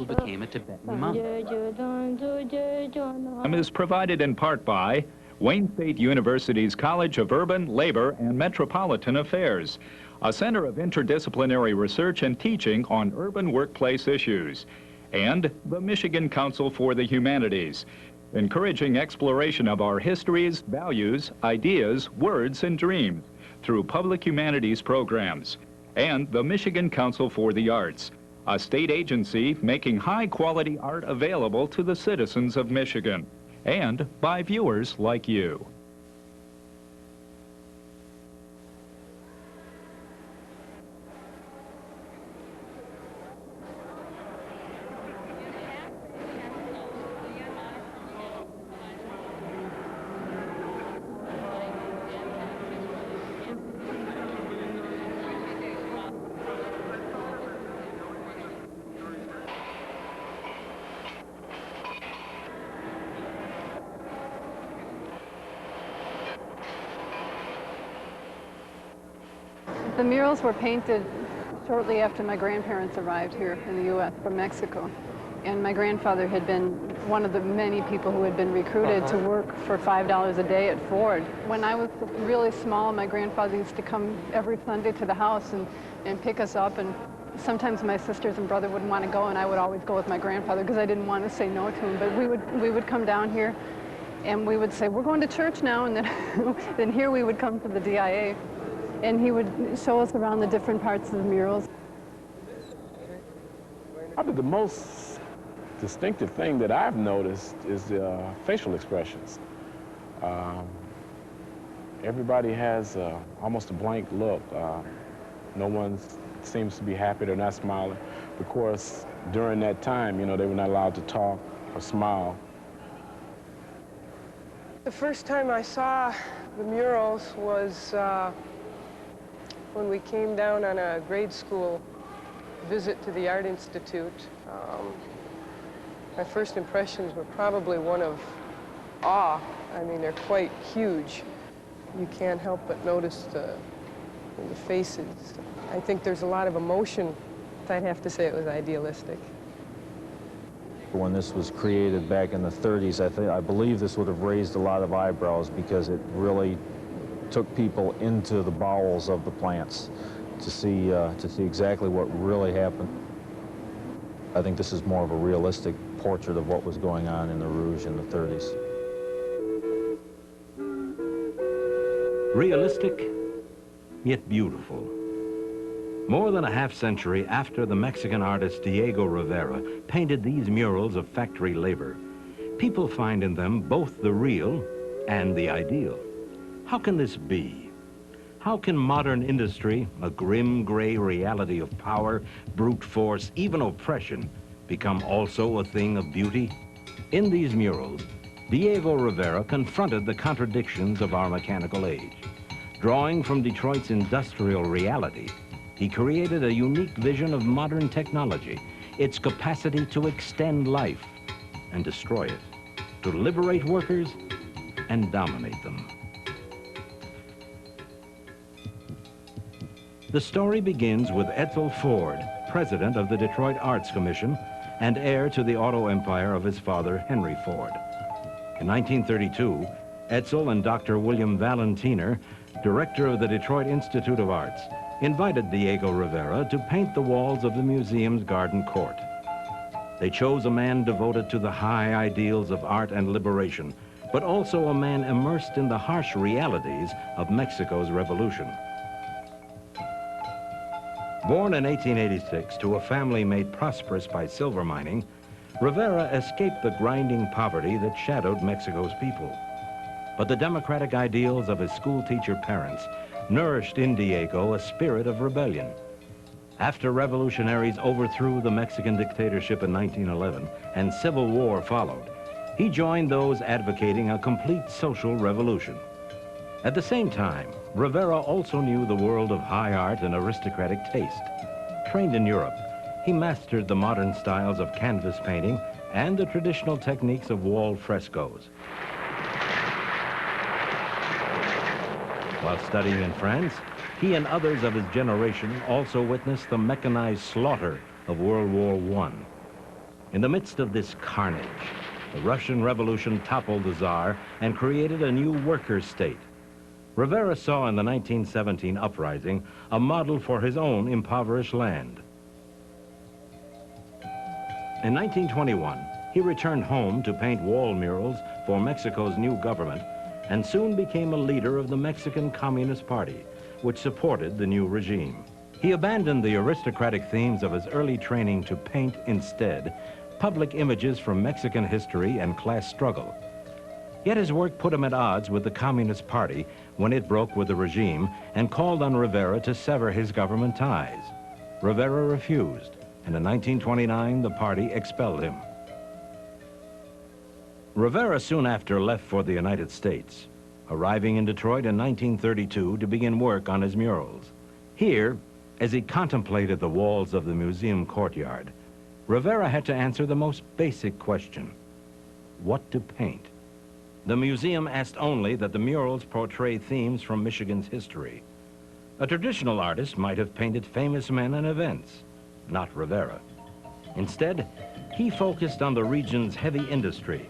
who became a Tibetan monk. Is provided in part by Wayne State University's College of Urban, Labor, and Metropolitan Affairs, a center of interdisciplinary research and teaching on urban workplace issues, and the Michigan Council for the Humanities, encouraging exploration of our histories, values, ideas, words, and dreams through public humanities programs, and the Michigan Council for the Arts, a state agency making high-quality art available to the citizens of Michigan, and by viewers like you. The murals were painted shortly after my grandparents arrived here in the U.S. from Mexico. And my grandfather had been one of the many people who had been recruited to work for $5 a day at Ford. When I was really small, my grandfather used to come every Sunday to the house and pick us up. And sometimes my sisters and brother wouldn't want to go, and I would always go with my grandfather because I didn't want to say no to him. But we would come down here, and we would say, we're going to church now. And then here we would come to the DIA. And he would show us around the different parts of the murals. Probably the most distinctive thing that I've noticed is the facial expressions. Everybody has almost a blank look. No one seems to be happy, they're not smiling. Of course, during that time, you know, they were not allowed to talk or smile. The first time I saw the murals was when we came down on a grade school visit to the Art Institute. My first impressions were probably one of awe. I mean, they're quite huge. You can't help but notice the faces. I think there's a lot of emotion. I'd have to say it was idealistic. When this was created back in the 30s, I believe this would have raised a lot of eyebrows because it really took people into the bowels of the plants to see exactly what really happened. I think this is more of a realistic portrait of what was going on in the Rouge in the 30s. Realistic, yet beautiful. More than a half-century after the Mexican artist Diego Rivera painted these murals of factory labor, people find in them both the real and the ideal. How can this be? How can modern industry, a grim gray reality of power, brute force, even oppression, become also a thing of beauty? In these murals, Diego Rivera confronted the contradictions of our mechanical age. Drawing from Detroit's industrial reality, he created a unique vision of modern technology, its capacity to extend life and destroy it, to liberate workers and dominate them. The story begins with Edsel Ford, president of the Detroit Arts Commission and heir to the auto empire of his father, Henry Ford. In 1932, Edsel and Dr. William Valentiner, director of the Detroit Institute of Arts, invited Diego Rivera to paint the walls of the museum's garden court. They chose a man devoted to the high ideals of art and liberation, but also a man immersed in the harsh realities of Mexico's revolution. Born in 1886 to a family made prosperous by silver mining, Rivera escaped the grinding poverty that shadowed Mexico's people. But the democratic ideals of his schoolteacher parents nourished in Diego a spirit of rebellion. After revolutionaries overthrew the Mexican dictatorship in 1911 and civil war followed, he joined those advocating a complete social revolution. At the same time, Rivera also knew the world of high art and aristocratic taste. Trained in Europe, he mastered the modern styles of canvas painting and the traditional techniques of wall frescoes. While studying in France, he and others of his generation also witnessed the mechanized slaughter of World War I. In the midst of this carnage, the Russian Revolution toppled the Tsar and created a new workers' state. Rivera saw in the 1917 uprising a model for his own impoverished land. In 1921, he returned home to paint wall murals for Mexico's new government and soon became a leader of the Mexican Communist Party, which supported the new regime. He abandoned the aristocratic themes of his early training to paint instead public images from Mexican history and class struggle. Yet his work put him at odds with the Communist Party when it broke with the regime and called on Rivera to sever his government ties. Rivera refused, and in 1929, the party expelled him. Rivera soon after left for the United States, arriving in Detroit in 1932 to begin work on his murals. Here, as he contemplated the walls of the museum courtyard, Rivera had to answer the most basic question: what to paint? The museum asked only that the murals portray themes from Michigan's history. A traditional artist might have painted famous men and events, not Rivera. Instead, he focused on the region's heavy industry.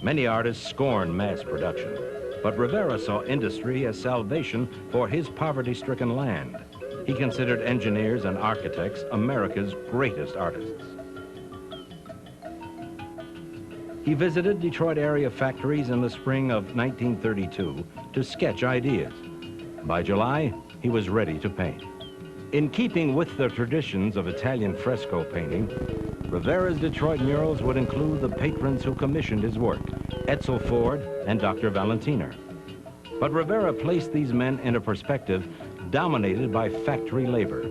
Many artists scorned mass production, but Rivera saw industry as salvation for his poverty-stricken land. He considered engineers and architects America's greatest artists. He visited Detroit area factories in the spring of 1932 to sketch ideas. By July, he was ready to paint. In keeping with the traditions of Italian fresco painting, Rivera's Detroit murals would include the patrons who commissioned his work, Edsel Ford and Dr. Valentiner. But Rivera placed these men in a perspective dominated by factory labor,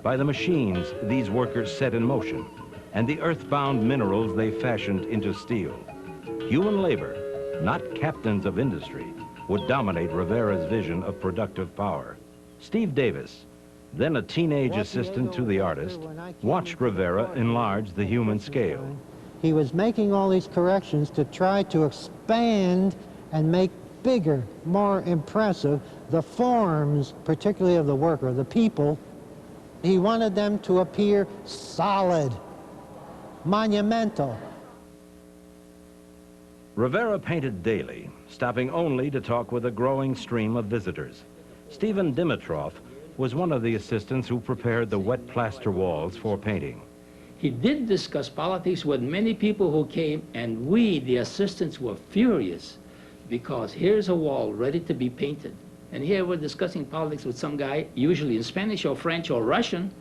by the machines these workers set in motion, and the earthbound minerals they fashioned into steel. Human labor, not captains of industry, would dominate Rivera's vision of productive power. Steve Davis, then a teenage assistant to the artist, watched Rivera enlarge the human scale. He was making all these corrections to try to expand and make bigger, more impressive the forms, particularly of the worker, the people. He wanted them to appear solid, monumental. Rivera painted daily, stopping only to talk with a growing stream of visitors. Stephen Dimitrov was one of the assistants who prepared the wet plaster walls for painting. He did discuss politics with many people who came, and we, the assistants, were furious because here's a wall ready to be painted. And here we're discussing politics with some guy, usually in Spanish or French or Russian,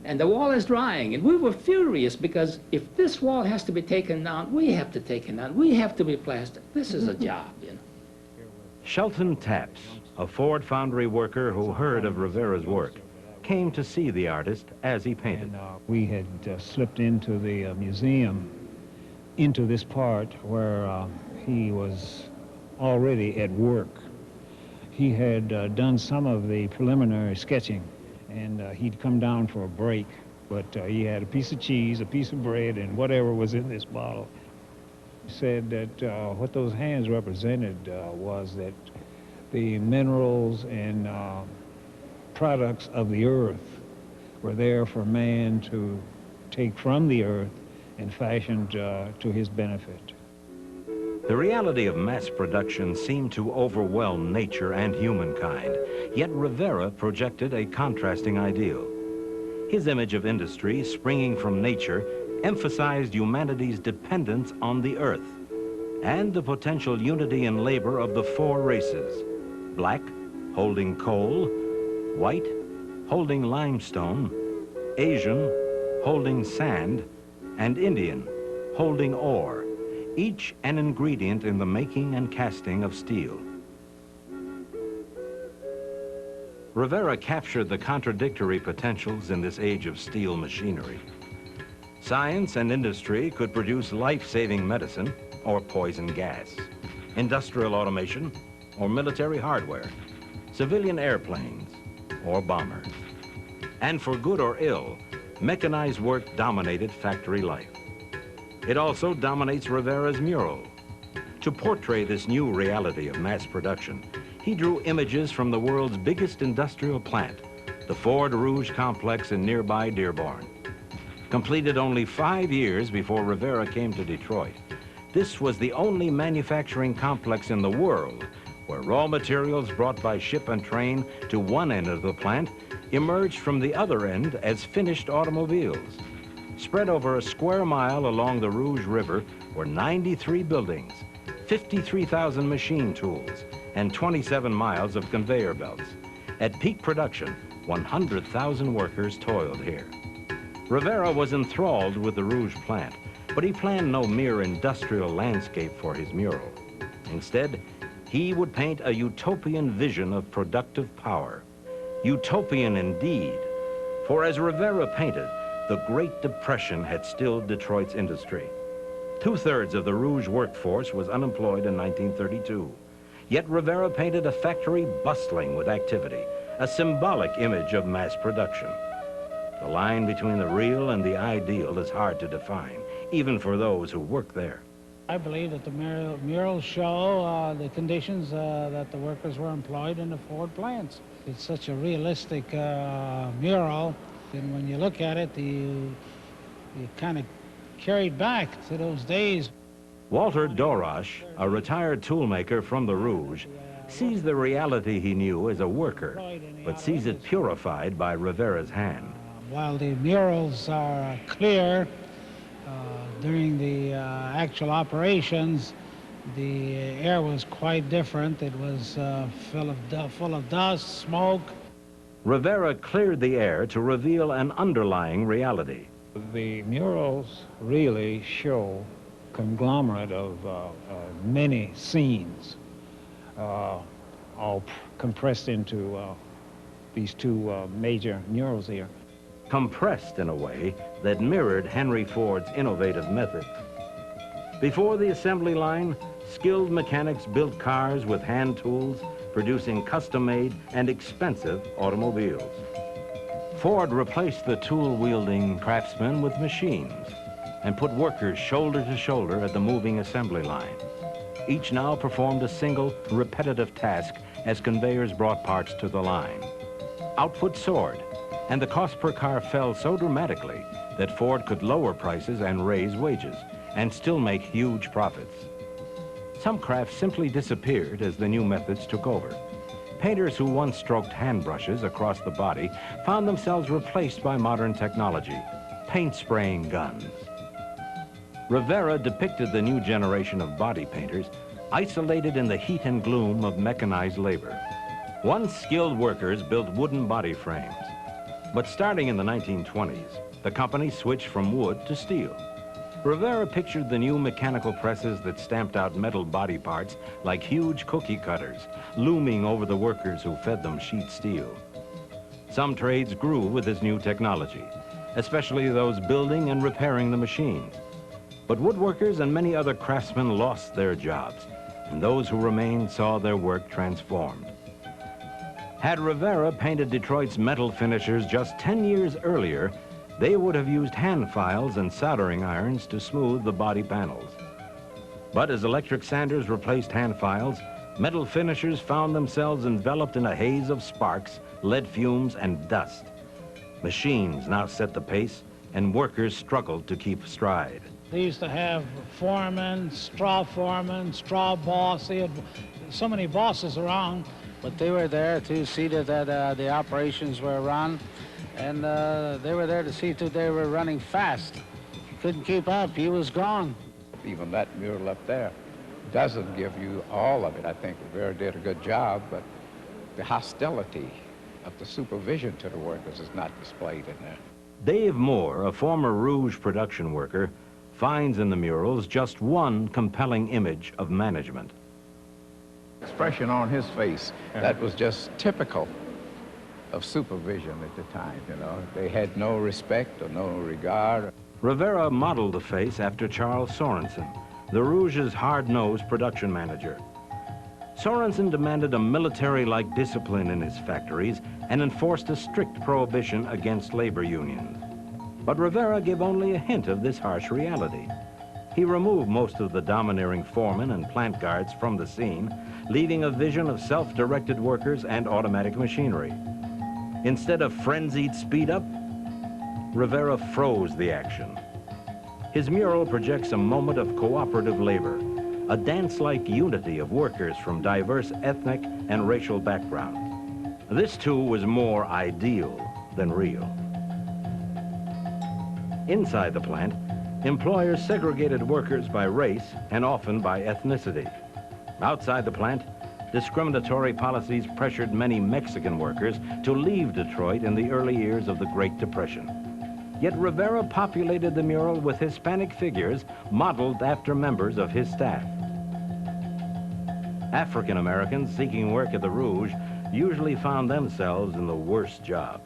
and the wall is drying. And we were furious because if this wall has to be taken down, we have to take it down. We have to be plastered. This is a job, you know. Shelton Taps, a Ford foundry worker who heard of Rivera's work, came to see the artist as he painted. We had slipped into the museum, into this part where he was already at work. He had done some of the preliminary sketching, and he'd come down for a break, but he had a piece of cheese, a piece of bread, and whatever was in this bottle. He said that what those hands represented was that the minerals and products of the earth were there for man to take from the earth and fashioned to his benefit. The reality of mass production seemed to overwhelm nature and humankind, yet Rivera projected a contrasting ideal. His image of industry, springing from nature, emphasized humanity's dependence on the earth and the potential unity in labor of the four races: black, holding coal; white, holding limestone; Asian, holding sand; and Indian, holding ore, each an ingredient in the making and casting of steel. Rivera captured the contradictory potentials in this age of steel machinery. Science and industry could produce life-saving medicine or poison gas, industrial automation or military hardware, civilian airplanes or bombers. And for good or ill, mechanized work dominated factory life. It also dominates Rivera's mural. To portray this new reality of mass production, he drew images from the world's biggest industrial plant, the Ford Rouge complex in nearby Dearborn. Completed only 5 years before Rivera came to Detroit, this was the only manufacturing complex in the world where raw materials brought by ship and train to one end of the plant emerged from the other end as finished automobiles. Spread over a square mile along the Rouge River were 93 buildings, 53,000 machine tools, and 27 miles of conveyor belts. At peak production, 100,000 workers toiled here. Rivera was enthralled with the Rouge plant, but he planned no mere industrial landscape for his mural. Instead, he would paint a utopian vision of productive power. Utopian indeed, for as Rivera painted, the Great Depression had stilled Detroit's industry. 2/3 of the Rouge workforce was unemployed in 1932. Yet Rivera painted a factory bustling with activity, a symbolic image of mass production. The line between the real and the ideal is hard to define, even for those who work there. I believe that the murals show the conditions that the workers were employed in the Ford plants. It's such a realistic mural, and when you look at it, you kind of carried back to those days. Walter Dorosh, a retired toolmaker from the Rouge, sees the reality he knew as a worker, but sees it purified by Rivera's hand. While the murals are clear, during the actual operations, the air was quite different. It was full of dust, smoke. Rivera cleared the air to reveal an underlying reality. The murals really show conglomerate of many scenes, all compressed into these two major murals here. Compressed in a way that mirrored Henry Ford's innovative method. Before the assembly line, skilled mechanics built cars with hand tools, producing custom-made and expensive automobiles. Ford replaced the tool-wielding craftsmen with machines and put workers shoulder to shoulder at the moving assembly line. Each now performed a single, repetitive task as conveyors brought parts to the line. Output soared, and the cost per car fell so dramatically that Ford could lower prices and raise wages, and still make huge profits. Some crafts simply disappeared as the new methods took over. Painters who once stroked hand brushes across the body found themselves replaced by modern technology, paint spraying guns. Rivera depicted the new generation of body painters isolated in the heat and gloom of mechanized labor. Once skilled workers built wooden body frames. But starting in the 1920s, the company switched from wood to steel. Rivera pictured the new mechanical presses that stamped out metal body parts like huge cookie cutters, looming over the workers who fed them sheet steel. Some trades grew with this new technology, especially those building and repairing the machines. But woodworkers and many other craftsmen lost their jobs, and those who remained saw their work transformed. Had Rivera painted Detroit's metal finishers just 10 years earlier, they would have used hand files and soldering irons to smooth the body panels. But as electric sanders replaced hand files, metal finishers found themselves enveloped in a haze of sparks, lead fumes, and dust. Machines now set the pace, and workers struggled to keep stride. They used to have foremen, straw boss. They had so many bosses around, but they were there to see that the operations were run, and they were there to see that they were running fast. He couldn't keep up. He was gone. Even that mural up there doesn't give you all of it. I think Rivera did a good job, but the hostility of the supervision to the workers is not displayed in there. Dave Moore, a former Rouge production worker, finds in the murals just one compelling image of management. Expression on his face that was just typical of supervision at the time, you know. They had no respect or no regard. Rivera modeled the face after Charles Sorensen, the Rouge's hard-nosed production manager. Sorensen demanded a military-like discipline in his factories and enforced a strict prohibition against labor unions. But Rivera gave only a hint of this harsh reality. He removed most of the domineering foremen and plant guards from the scene, leaving a vision of self-directed workers and automatic machinery. Instead of frenzied speed-up, Rivera froze the action. His mural projects a moment of cooperative labor, a dance-like unity of workers from diverse ethnic and racial backgrounds. This, too, was more ideal than real. Inside the plant, employers segregated workers by race and often by ethnicity. Outside the plant, discriminatory policies pressured many Mexican workers to leave Detroit in the early years of the Great Depression. Yet Rivera populated the mural with Hispanic figures modeled after members of his staff. African Americans seeking work at the Rouge usually found themselves in the worst jobs.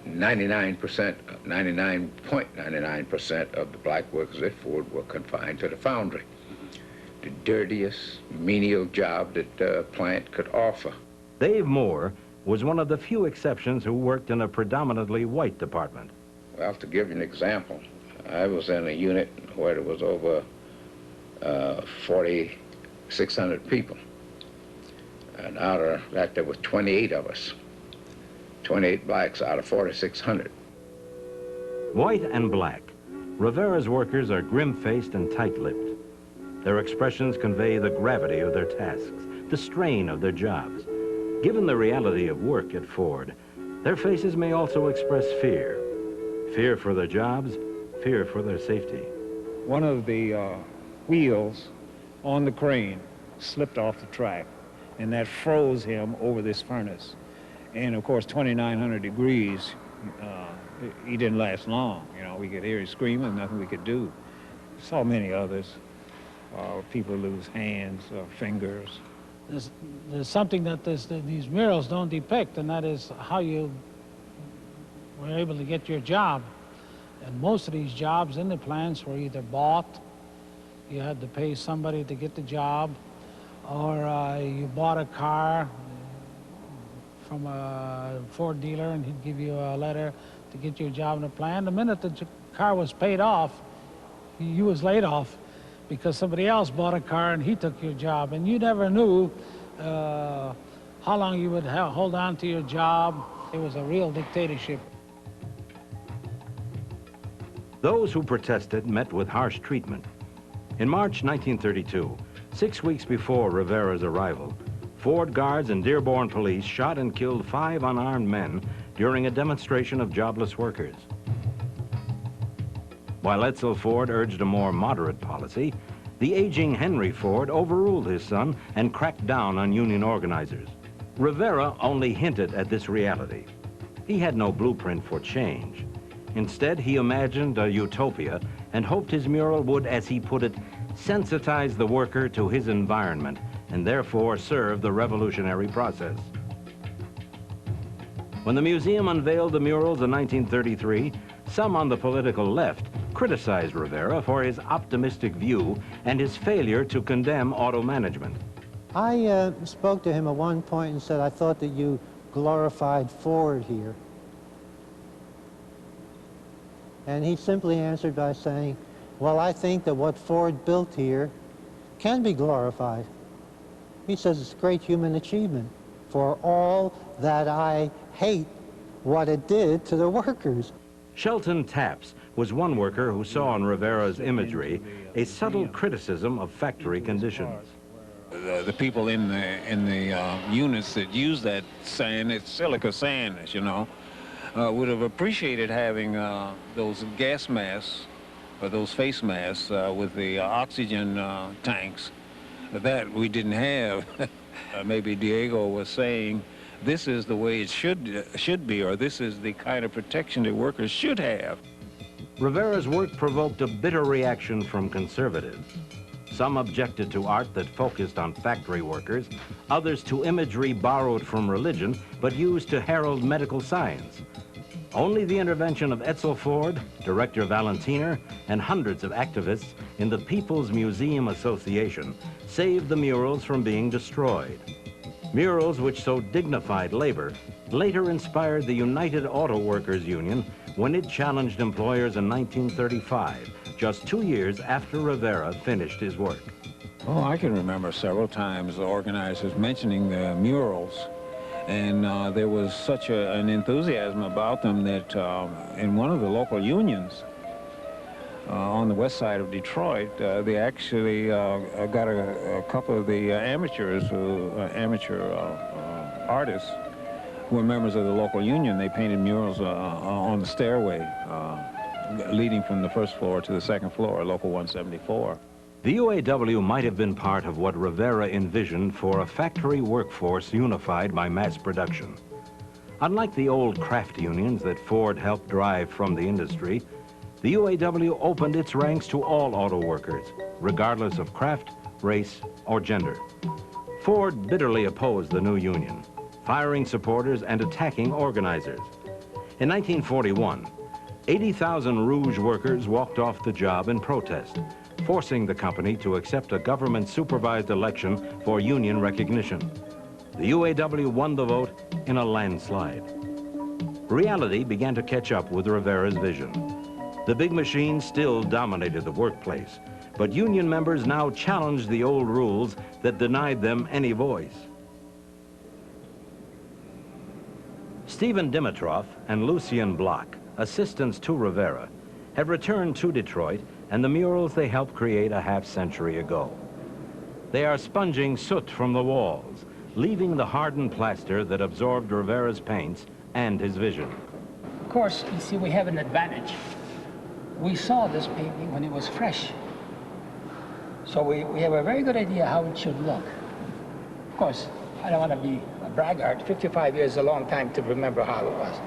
99.99% of the black workers at Ford were confined to the foundry. The dirtiest, menial job that the plant could offer. Dave Moore was one of the few exceptions who worked in a predominantly white department. Well, to give you an example, I was in a unit where there was over 4,600 people. And out of that, there were 28 of us. 28 blacks out of 4,600. White and black, Rivera's workers are grim-faced and tight-lipped. Their expressions convey the gravity of their tasks, the strain of their jobs. Given the reality of work at Ford, their faces may also express fear. Fear for their jobs, fear for their safety. One of the wheels on the crane slipped off the track, and that froze him over this furnace. And of course, 2,900 degrees, he didn't last long. You know, we could hear him screaming, nothing we could do. Saw many others. People lose hands or fingers. There's something that these murals don't depict, and that is how you were able to get your job. And most of these jobs in the plants were either bought, you had to pay somebody to get the job, or you bought a car from a Ford dealer and he'd give you a letter to get your job in the plant. The minute the car was paid off, you was laid off because somebody else bought a car and he took your job. And you never knew how long you would hold on to your job. It was a real dictatorship. Those who protested met with harsh treatment. In March 1932, 6 weeks before Rivera's arrival, Ford guards and Dearborn police shot and killed 5 unarmed men during a demonstration of jobless workers. While Edsel Ford urged a more moderate policy, the aging Henry Ford overruled his son and cracked down on union organizers. Rivera only hinted at this reality. He had no blueprint for change. Instead, he imagined a utopia and hoped his mural would, as he put it, sensitize the worker to his environment and therefore serve the revolutionary process. When the museum unveiled the murals in 1933, some on the political left criticized Rivera for his optimistic view and his failure to condemn auto management. I spoke to him at one point and said, I thought that you glorified Ford here. And he simply answered by saying, well, I think that what Ford built here can be glorified. He says it's a great human achievement for all that I hate what it did to the workers. Shelton Taps was one worker who saw in Rivera's imagery a subtle criticism of factory conditions. The people in the units that use that sand, it's silica sand, as you know, would have appreciated having those gas masks or those face masks with the oxygen tanks that we didn't have. Maybe Diego was saying, this is the way it should be, or this is the kind of protection that workers should have. Rivera's work provoked a bitter reaction from conservatives. Some objected to art that focused on factory workers, others to imagery borrowed from religion but used to herald medical science. Only the intervention of Edsel Ford, Director Valentiner, and hundreds of activists in the People's Museum Association saved the murals from being destroyed. Murals which so dignified labor later inspired the United Auto Workers Union when it challenged employers in 1935, just 2 years after Rivera finished his work. Oh, I can remember several times the organizers mentioning the murals And there was such an enthusiasm about them that in one of the local unions on the west side of Detroit, they actually got a couple of the amateur artists who were members of the local union. They painted murals on the stairway leading from the first floor to the second floor, Local 174. The UAW might have been part of what Rivera envisioned for a factory workforce unified by mass production. Unlike the old craft unions that Ford helped drive from the industry, the UAW opened its ranks to all auto workers, regardless of craft, race, or gender. Ford bitterly opposed the new union, firing supporters and attacking organizers. In 1941, 80,000 Rouge workers walked off the job in protest, forcing the company to accept a government-supervised election for union recognition. The UAW won the vote in a landslide. Reality began to catch up with Rivera's vision. The big machines still dominated the workplace, but union members now challenged the old rules that denied them any voice. Stephen Dimitrov and Lucien Bloch, assistants to Rivera, have returned to Detroit and the murals they helped create a half-century ago. They are sponging soot from the walls, leaving the hardened plaster that absorbed Rivera's paints and his vision. Of course, you see, we have an advantage. We saw this painting when it was fresh. So we have a very good idea how it should look. Of course, I don't want to be a braggart. 55 years is a long time to remember how it was.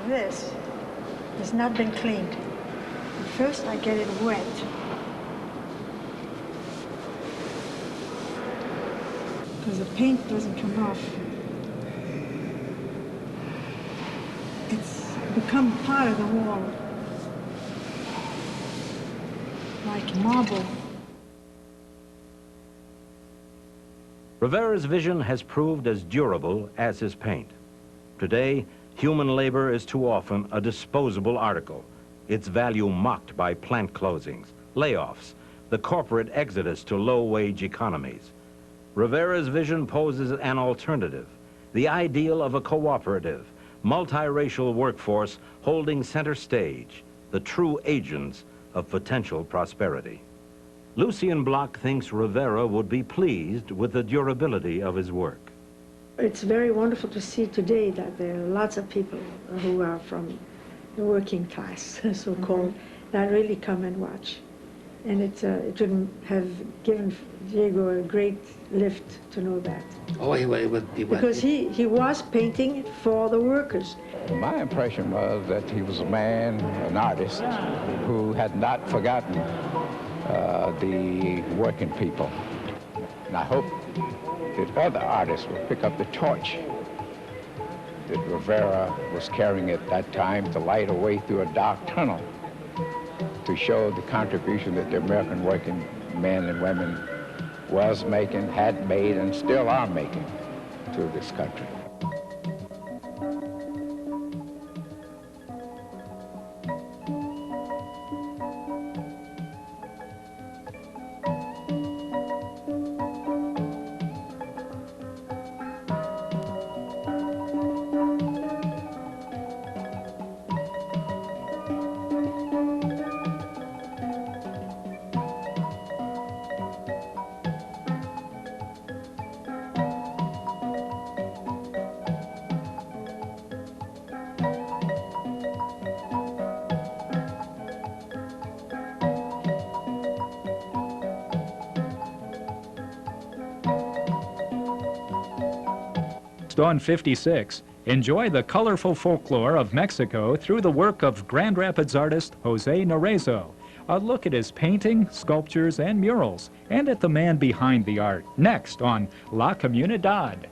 This has not been cleaned. First, I get it wet. Because the paint doesn't come off. It's become part of the wall. Like marble. Rivera's vision has proved as durable as his paint. Today, human labor is too often a disposable article, its value mocked by plant closings, layoffs, the corporate exodus to low-wage economies. Rivera's vision poses an alternative, the ideal of a cooperative, multiracial workforce holding center stage, the true agents of potential prosperity. Lucien Bloch thinks Rivera would be pleased with the durability of his work. It's very wonderful to see today that there are lots of people who are from the working class, so-called, that really come and watch. And it would have given Diego a great lift to know that. Oh, he would. Because he was painting for the workers. My impression was that he was a man, an artist, who had not forgotten the working people. And I hope that other artists will pick up the torch that Rivera was carrying at that time to light a way through a dark tunnel to show the contribution that the American working men and women was making, had made, and still are making to this country. On 56, enjoy the colorful folklore of Mexico through the work of Grand Rapids artist Jose Narezo. A look at his painting, sculptures, and murals, and at the man behind the art. Next on La Comunidad.